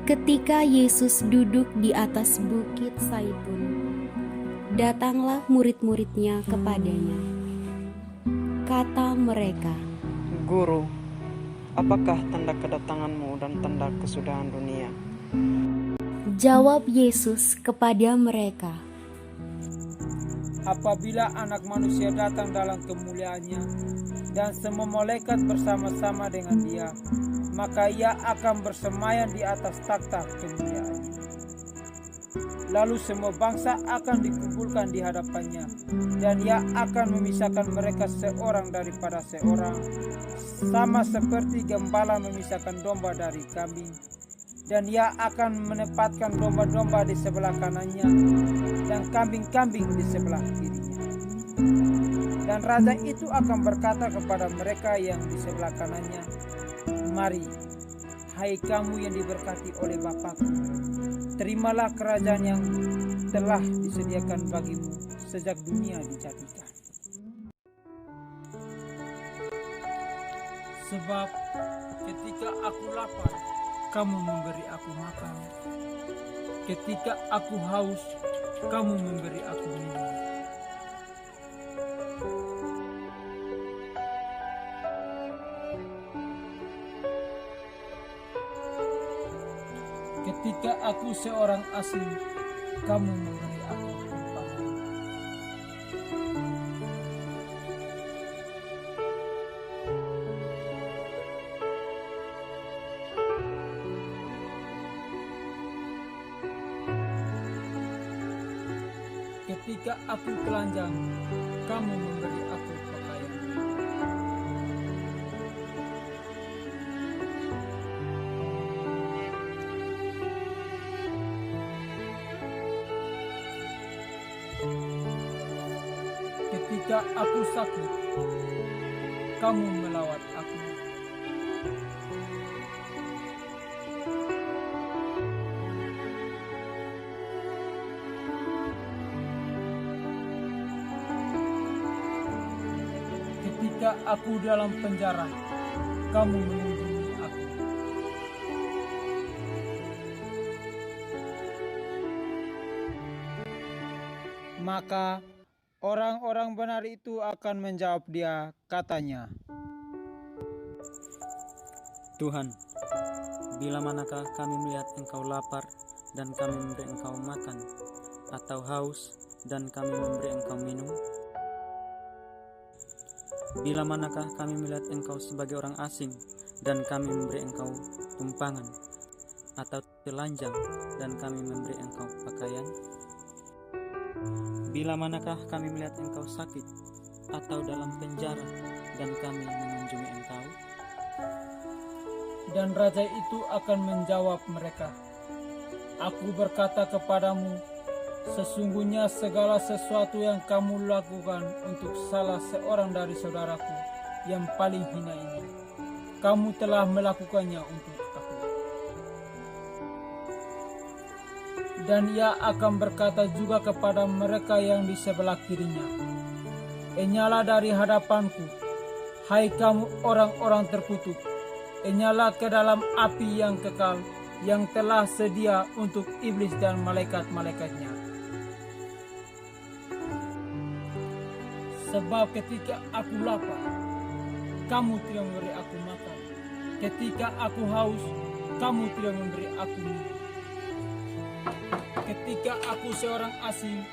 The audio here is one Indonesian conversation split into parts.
Ketika Yesus duduk di atas bukit Zaitun, datanglah murid-muridnya kepadanya. Kata mereka, Guru, apakah tanda kedatanganmu dan tanda kesudahan dunia? jawab Yesus kepada mereka, apabila Anak Manusia datang dalam kemuliaannya dan semua malaikat bersama-sama dengan Dia, maka Ia akan bersemayam di atas takhta kemuliaannya. Lalu semua bangsa akan dikumpulkan di hadapannya, dan Ia akan memisahkan mereka seorang daripada seorang, sama seperti gembala memisahkan domba dari kambing. Dan Ia akan menempatkan domba-domba di sebelah kanannya dan kambing-kambing di sebelah kirinya. Dan raja itu akan berkata kepada mereka yang di sebelah kanannya, "Mari, hai kamu yang diberkati oleh Bapa-Ku, terimalah kerajaan yang telah disediakan bagimu sejak dunia dijadikan. Sebab ketika aku lapar, kamu memberi aku makan. Ketika aku haus, kamu memberi aku minum. Ketika aku seorang asing, kamu memberi aku tumpangan. Ketika aku telanjang, kamu memberi aku pakaian. Ketika aku sakit, kamu melawat aku. Ketika aku dalam penjara, kamu mengunjungi aku. Maka orang-orang benar itu akan menjawab Dia, katanya, Tuhan, bila manakah kami melihat Engkau lapar dan kami memberi Engkau makan, atau haus dan kami memberi Engkau minum? Bila manakah kami melihat Engkau sebagai orang asing dan kami memberi Engkau tumpangan, atau telanjang dan kami memberi Engkau pakaian? Bila manakah kami melihat Engkau sakit atau dalam penjara dan kami mengunjungi Engkau? dan raja itu akan menjawab mereka, Aku berkata kepadamu, sesungguhnya segala sesuatu yang kamu lakukan untuk salah seorang dari saudaraku yang paling hina ini, kamu telah melakukannya untuk aku. Dan Ia akan berkata juga kepada mereka yang di sebelah kirinya, Enyalah dari hadapanku, hai kamu orang-orang terkutuk, enyalah ke dalam api yang kekal, yang telah sedia untuk iblis dan malaikat-malaikatnya. Sebab ketika aku lapar, kamu tidak memberi aku makan. Ketika aku haus, kamu tidak memberi aku minum. Ketika aku seorang asing,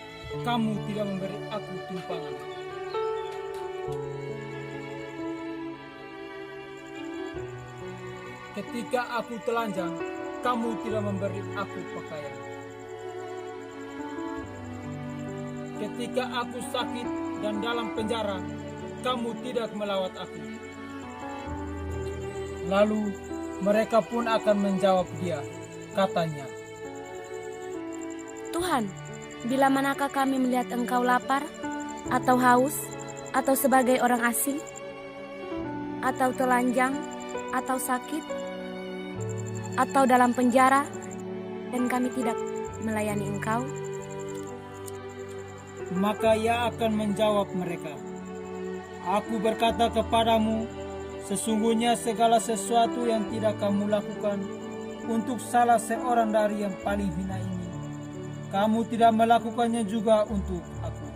kamu tidak memberi aku tumpangan. Ketika aku telanjang, kamu tidak memberi aku pakaian. Ketika aku sakit dan dalam penjara, kamu tidak melawat aku. Lalu mereka pun akan menjawab Dia, katanya, Tuhan, bila manakah kami melihat Engkau lapar, atau haus, atau sebagai orang asing, atau telanjang, atau sakit, atau dalam penjara, dan kami tidak melayani Engkau? Maka Ia akan menjawab mereka, Aku berkata kepadamu, sesungguhnya segala sesuatu yang tidak kamu lakukan untuk salah seorang dari yang paling hina ini, kamu tidak melakukannya juga untuk aku.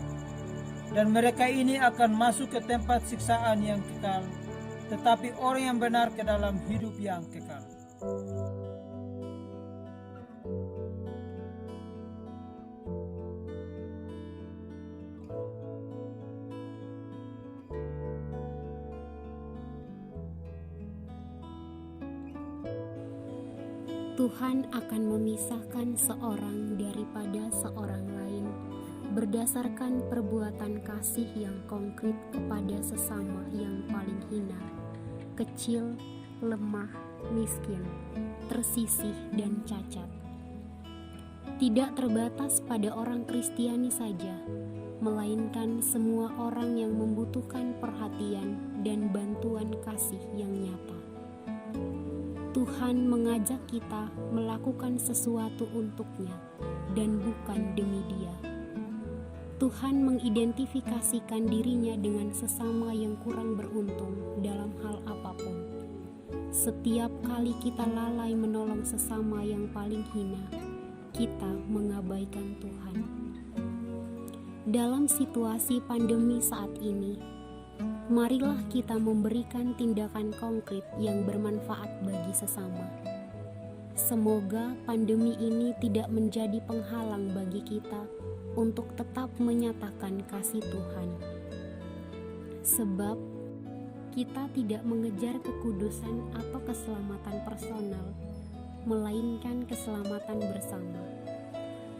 Dan mereka ini akan masuk ke tempat siksaan yang kekal, tetapi orang yang benar ke dalam hidup yang kekal. Tuhan akan memisahkan seorang daripada seorang lain berdasarkan perbuatan kasih yang konkret kepada sesama yang paling hina, kecil, lemah, miskin, tersisih, dan cacat. Tidak terbatas pada orang Kristiani saja, melainkan semua orang yang membutuhkan perhatian dan bantuan kasih yang nyata. Tuhan mengajak kita melakukan sesuatu untuknya dan bukan demi Dia. Tuhan mengidentifikasikan dirinya dengan sesama yang kurang beruntung dalam hal apapun. Setiap kali kita lalai menolong sesama yang paling hina, kita mengabaikan Tuhan. Dalam situasi pandemi saat ini, marilah kita memberikan tindakan konkret yang bermanfaat bagi sesama. Semoga pandemi ini tidak menjadi penghalang bagi kita untuk tetap menyatakan kasih Tuhan. Sebab kita tidak mengejar kekudusan atau keselamatan personal, melainkan keselamatan bersama.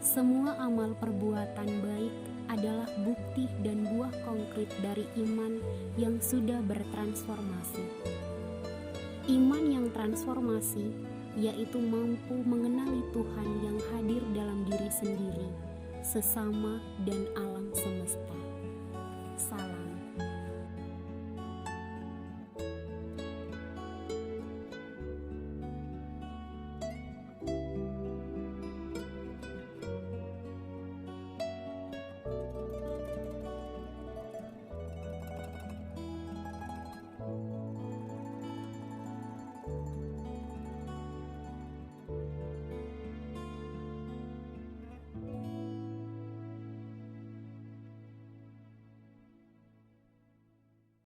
Semua amal perbuatan baik adalah bukti dan buah konkret dari iman yang sudah bertransformasi. Iman yang transformasi yaitu mampu mengenali Tuhan yang hadir dalam diri sendiri, sesama, dan alam semesta. Salam.